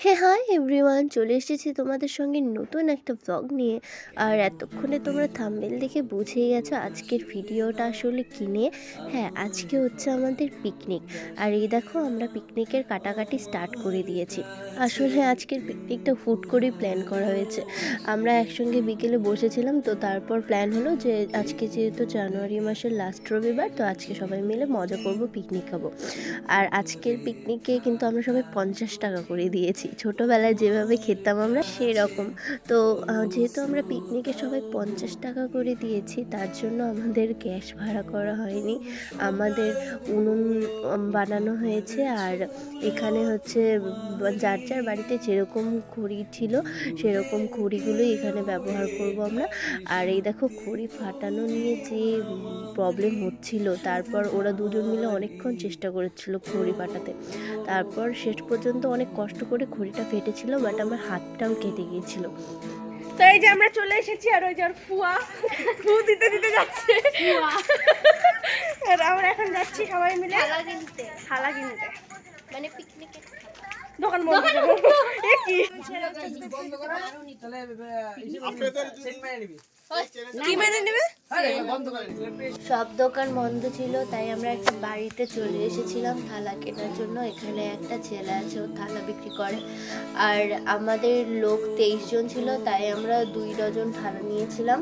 Hi everyone, চলে এসেছি তোমাদের সঙ্গে নতুন একটা ব্লগ নিয়ে। আর এতক্ষণে তোমরা থাম্বনেল দেখে বুঝেই গেছো আজকের ভিডিওটা আসলে কী নিয়ে। হ্যাঁ, আজকে হচ্ছে আমাদের পিকনিক। আর এই দেখো, আমরা পিকনিকের কাটাকাটি স্টার্ট করে দিয়েছি। আসলে আজকের পিকনিকটা হুট করেই প্ল্যান করা হয়েছে। আমরা একসঙ্গে বিকেলে বসেছিলাম, তো তারপর প্ল্যান হলো যে আজকে যেহেতু জানুয়ারি মাসের লাস্ট রবিবার, তো আজকে সবাই মিলে মজা করব, পিকনিক খাবো। আর আজকের পিকনিকে কিন্তু আমরা সবাই 50 টাকা করে দিয়েছি। ছোটোবেলায় যেভাবে খেতাম আমরা সেরকম। তো যেহেতু আমরা পিকনিকে সবাই 50 টাকা করে দিয়েছি, তার জন্য আমাদের গ্যাস ভাড়া করা হয়নি, আমাদের উনুন বানানো হয়েছে। আর এখানে হচ্ছে যার যার বাড়িতে যেরকম খড়ি ছিল সেরকম খড়িগুলোই এখানে ব্যবহার করব আমরা। আর এই দেখো, খড়ি ফাটানো নিয়ে যে প্রবলেম হচ্ছিল, তারপর ওরা দুজন মিলে অনেকক্ষণ চেষ্টা করেছিল খড়ি ফাটাতে। তারপর শেষ পর্যন্ত অনেক কষ্ট করে খড়িটা ফেটেছিল, বাট আমার হাতটাও কেটে গিয়েছিল। তো এই যে আমরা চলে এসেছি, আর ওই যে ফুয়া ফু দিতে দিতে যাচ্ছে। আর আমরা এখন যাচ্ছি সবাই মিলে থালা কিনতে, মানে পিকনিকের দোকান বন্ধ এ কি কি মেনে নেবে? সব দোকান বন্ধ ছিল, তাই আমরা একটা বাড়িতে চলে এসেছিলাম থালা কেনার জন্য। এখানে একটা ছেলে আছে, ও থালা বিক্রি করে। আর আমাদের লোক 23 জন ছিল, তাই আমরা 2 ডজন থালা নিয়েছিলাম।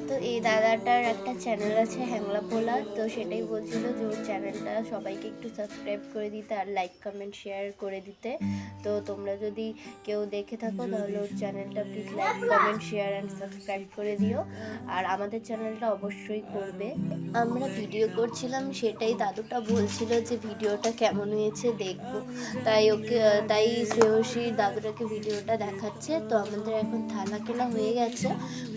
তো এই দাদাটার একটা চ্যানেল আছে, হ্যাংলা পোলা, তো সেটাই বলছিল যে ওর চ্যানেলটা সবাইকে একটু সাবস্ক্রাইব করে দিতে আর লাইক কমেন্ট শেয়ার করে দিতে। তো তোমরা যদি কেউ দেখে থাকো তাহলে ওর চ্যানেলটা please like comment share and subscribe করে দিও। আর আমাদের চ্যানেলটা অবশ্যই করবে। আমরা ভিডিও করছিলাম, সেটাই দাদুটা বলছিল যে ভিডিওটা কেমন হয়েছে দেখবো। তাই শ্রেয়সী দাদুটাকে ভিডিওটা দেখাচ্ছে। তো আমাদের এখন থালা কেনা হয়ে গেছে,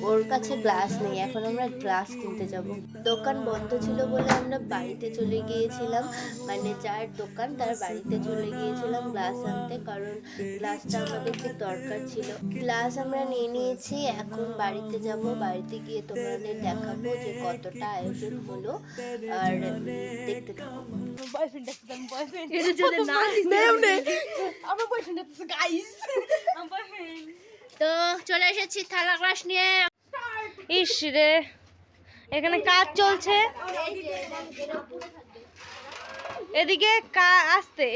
ওর কাছে গ্লাস নেই, এখন আমরা গ্লাস কিনতে যাব। দোকান বন্ধ ছিল বলে আমরা বাড়িতে চলে গিয়েছিলাম, মানে যার দোকান তার বাড়িতে চলে গিয়েছিলাম গ্লাস আনতে, কারণ গ্লাসটা আমাদের খুব দরকার ছিল। গ্লাস আমরা নিয়ে নিয়েছি, এখন বাড়িতে যাব। বাড়িতে গিয়ে তোমাদের দেখাবো যে কতটা আয়োজন হলো। আর দেখতে থাকো। তো চলে এসেছি থালা গ্লাস নিয়ে। ইস রে, এখানে কাজ চলছে। এদিকে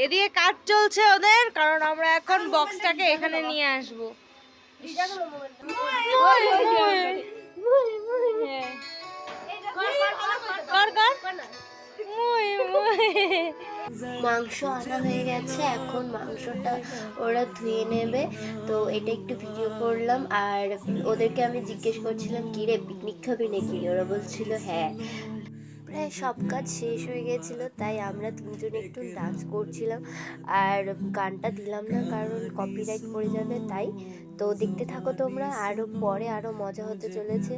এদিকে কাজ চলছে ওদের, কারণ আমরা এখন বক্সটাকে এখানে নিয়ে আসবো। মাংস আনা হয়ে গেছে, এখন মাংসটা ওরা ধুয়ে নেবে। তো এটা একটু ভিডিও করলাম। আর ওদেরকে আমি জিজ্ঞেস করছিলাম, কি রে পিকনিক খাবি নাকি? ওরা বলছিল হ্যাঁ। প্রায় সব কাজ শেষ হয়ে গেছিলো, তাই আমরা তিনজনে একটু ডান্স করছিলাম। আর গানটা দিলাম না, কারণ কপিরাইট পড়ে যাবে তাই। তো দেখতে থাকো তোমরা, আরও পরে আরও মজা হতে চলেছে।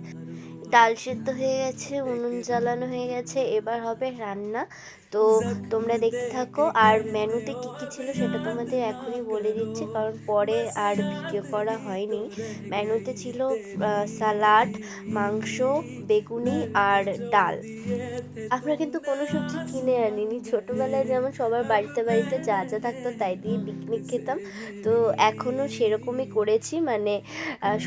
ডাল সেদ্ধ হয়ে গেছে, উনুন জ্বালানো হয়ে গেছে, এবার হবে রান্না। তো তোমরা দেখতে থাকো। আর মেনুতে কী কী ছিল সেটা তোমাদের এখনই বলে দিচ্ছি, কারণ পরে আর ভিডিও করা হয়নি। মেনুতে ছিল সালাড, মাংস, বেগুনি আর ডাল। আমরা কিন্তু কোনো সবজি কিনে আনিনি। ছোটোবেলায় যেমন সবার বাড়িতে বাড়িতে যা যা থাকতো তাই দিয়ে পিকনিক খেতাম, তো এখনও সেরকমই করেছি। মানে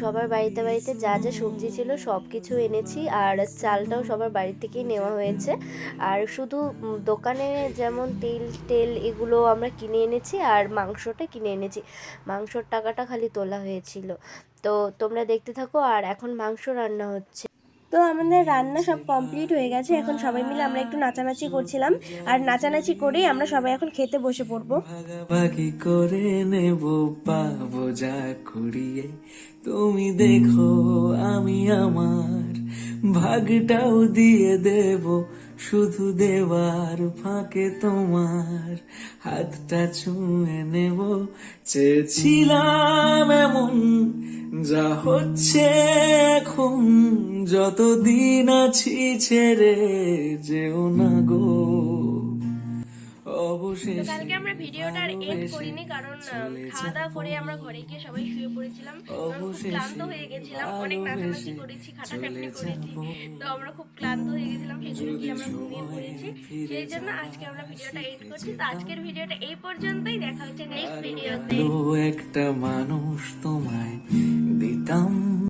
সবার বাড়িতে বাড়িতে যা যা সবজি ছিল সব কিছু এনেছি, আর চালটাও সবার বাড়ি থেকেই নেওয়া হয়েছে। আর শুধু দোকানে যেমন তেল এগুলো আমরা কিনে এনেছি, আর মাংসটা কিনে এনেছি। মাংসর টাকাটা খালি তোলা হয়েছিল। তো তোমরা দেখতে থাকো। আর এখন মাংস রান্না হচ্ছে। তো আমাদের রান্না সব কমপ্লিট হয়ে গেছে, এখন সবাই মিলে আমরা একটু নাচানাচি করছিলাম। আর নাচানাচি করেই আমরা সবাই এখন খেতে বসে পড়বো। ভাগাভাগি করে নেব, পাবো যা কুড়িয়ে। তুমি দেখো আমি আমার ভাগটাও দিয়ে দেব, শুধু দেওয়ার ফাঁকে তোমার হাতটা ছুঁয়ে নেব। চেয়েছিলাম এমন, যা হচ্ছে এখন, যতদিন আছি ছেড়ে যেও না গো। তো কালকে আমরা ভিডিওটা আর এন্ড করিনি, কারণ খাওয়া দাওয়া করে আমরা ঘরে গিয়ে সবাই শুয়ে পড়েছিলাম। আমরা খুব ক্লান্ত হয়ে গেছিলাম, অনেক নাচানাচি করেছি, খাটাখাটনি করেছি, তো আমরা খুব ক্লান্ত হয়ে গেছিলাম, সেই জন্য গিয়ে আমরা ঘুমিয়ে পড়েছি। সেই জন্য আজকে আমরা ভিডিওটা এন্ড করছি। তো আজকের ভিডিওটা এই পর্যন্তই, দেখা হচ্ছে নেক্সট ভিডিওতে। একটা মানুষ তোমায় দিতাম